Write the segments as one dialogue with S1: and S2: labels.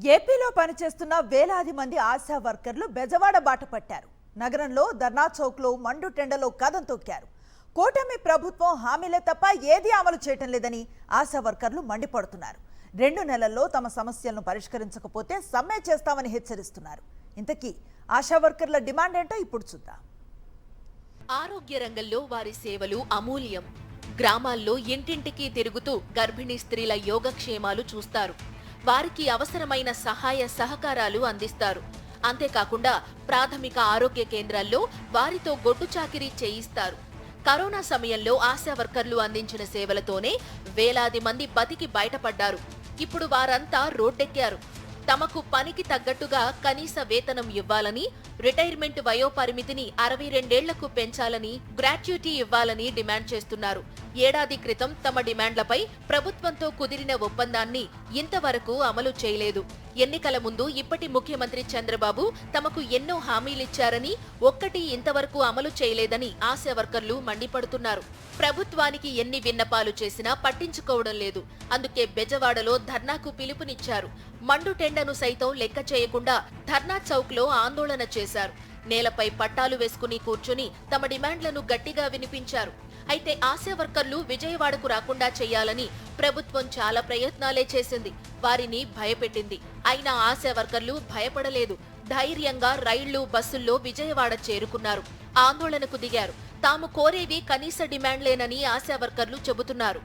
S1: ఏపీలో పనిచేస్తున్న వేలాది మంది ఆశా వర్కర్లు బెజవాడ బాట పట్టారు. నగరంలో ధర్నా చౌక్లో మండు టెండలో కదం తొక్కారు. కూటమి ప్రభుత్వం హామీలే తప్ప ఏదీ అమలు చేయటం లేదని ఆశా వర్కర్లు మండిపడుతున్నారు. 2 నెలల్లో తమ సమస్యలను పరిష్కరించకపోతే సమ్మె చేస్తామని హెచ్చరిస్తున్నారు. ఇంతకీ ఆశా వర్కర్ల డిమాండ్ ఏంటో ఇప్పుడు చూద్దాం.
S2: ఆరోగ్య రంగంలో వారి సేవలు అమూల్యం. గ్రామాల్లో ఇంటింటికి తిరుగుతూ గర్భిణీ స్త్రీల యోగక్షేమాలు చూస్తారు. వారికి అవసరమైన సహాయ సహకారాలు అందిస్తారు. అంతేకాకుండా ప్రాథమిక ఆరోగ్య కేంద్రాల్లో వారితో గొడ్డు చాకిరీ చేయిస్తారు. కరోనా సమయంలో ఆశా వర్కర్లు అందించిన సేవలతోనే వేలాది మంది బతికి బయటపడ్డారు. ఇప్పుడు వారంతా రోడ్డెక్కారు. తమకు పనికి తగ్గట్టుగా కనీస వేతనం ఇవ్వాలని, రిటైర్మెంట్ వయోపరిమితిని 62 ఏళ్లకు పెంచాలని, గ్రాట్యుటీ ఇవ్వాలని డిమాండ్ చేస్తున్నారు. ఏడాది క్రితం తమ డిమాండ్లపై ప్రభుత్వంతో కుదిరిన ఒప్పందాన్ని ఇంతవరకు అమలు చేయలేదు. ఎన్నికల ముందు ఇప్పటి ముఖ్యమంత్రి చంద్రబాబు తమకు ఎన్నో హామీలిచ్చారని ఒక్కటి ఇంతవరకు అమలు చేయలేదని ఆశా వర్కర్లు మండిపడుతున్నారు. ప్రభుత్వానికి ఎన్ని విన్నపాలు చేసినా పట్టించుకోవడం లేదు. అందుకే బెజవాడలో ధర్నాకు పిలుపునిచ్చారు. మండు టెండను సైతం లెక్క చేయకుండా ధర్నా చౌక్ లో ఆందోళన చేశారు. నేలపై పట్టాలు వేసుకుని కూర్చుని తమ డిమాండ్లను గట్టిగా వినిపించారు. అయితే ఆశా వర్కర్లు విజయవాడకు రాకుండా చేయాలని ప్రభుత్వం చాలా ప్రయత్నాలే చేసింది. వారిని భయపెట్టింది. అయినా ఆశా వర్కర్లు భయపడలేదు. ధైర్యంగా రైళ్లు, బస్సుల్లో విజయవాడ చేరుకున్నారు. ఆందోళనకు దిగారు. తాము కోరేవి కనీస డిమాండ్లేనని ఆశా వర్కర్లు చెబుతున్నారు.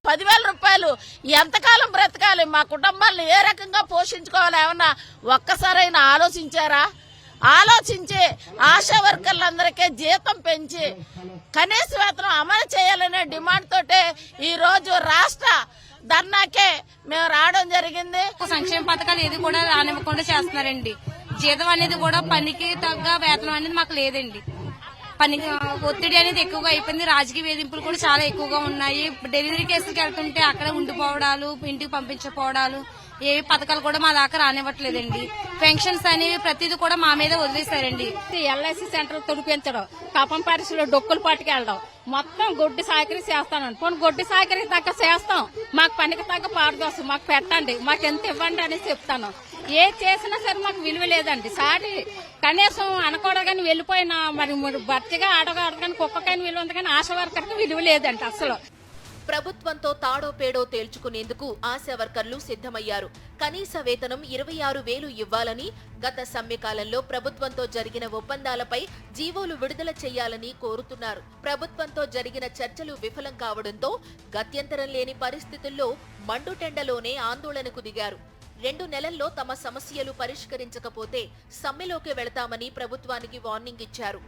S3: 10,000 రూపాయలు ఎంతకాలం బ్రతకాలి? మా కుటుంబాలను ఏ రకంగా పోషించుకోవాలి? ఏమన్నా ఒక్కసారైనా ఆలోచించారా? ఆలోచించి ఆశా వర్కర్లందరికీ జీతం పెంచి కనీస వేతనం అమలు చేయాలనే డిమాండ్ తోటే ఈ రోజు రాష్ట్ర ధర్నాకే మేము రావడం జరిగింది.
S4: సంక్షేమ పథకాలు ఏది కూడా రానివ్వకుండా చేస్తున్నారండి. జీతం అనేది కూడా పనికి తగ్గ వేతనం అనేది మాకు లేదండి. పనికి ఒత్తిడి అనేది ఎక్కువగా అయిపోయింది. రాజకీయ వేధింపులు కూడా చాలా ఎక్కువగా ఉన్నాయి. డెలివరీ కేసులకు వెళ్తుంటే అక్కడ ఉండిపోవడాలు, ఇంటికి పంపించకపోవడాలు, ఏవి పథకాలు కూడా మా దాకా రానివ్వట్లేదండి. పెన్షన్స్ అనేవి ప్రతిదీ కూడా మా మీద వదిలేశారండి.
S5: ఎల్ఐసి సెంటర్ తొడిపించడం, కపం పరిస్థితుల్లో డొక్కులు పట్టుకెళ్ళడం, మొత్తం గొడ్డి సాయకరి చేస్తానండి. పోనీ గొడ్డి సాయకరి తగ్గ చేస్తాం, మాకు పనికి తగ్గ పారదోసం మాకు పెట్టండి, మాకు ఎంత ఇవ్వండి అని చెప్తాను. ఏ చేసినా సరే మాకు విలువ లేదండి. సాటి కనీసం అనకూడగాని వెళ్ళిపోయినా మరి భర్తగా ఆడగాని కుక్కకైనా విలువ ఉంది, కానీ ఆశా వర్కర్కి విలువ లేదండి అసలు.
S2: ప్రభుత్వంతో తాడో పేడో తేల్చుకునేందుకు ఆశా వర్కర్లు సిద్ధమయ్యారు. కనీస వేతనం 26,000 ఇవ్వాలని, గత సమ్మెకాలంలో ప్రభుత్వంతో జరిగిన ఒప్పందాలపై జీవోలు విడుదల చేయాలని కోరుతున్నారు. ప్రభుత్వంతో జరిగిన చర్చలు విఫలం కావడంతో గత్యంతరం లేని పరిస్థితుల్లో మండుటెండలోనే ఆందోళనకు దిగారు. 2 నెలల్లో తమ సమస్యలు పరిష్కరించకపోతే సమ్మెలోకి వెళతామని ప్రభుత్వానికి వార్నింగ్ ఇచ్చారు.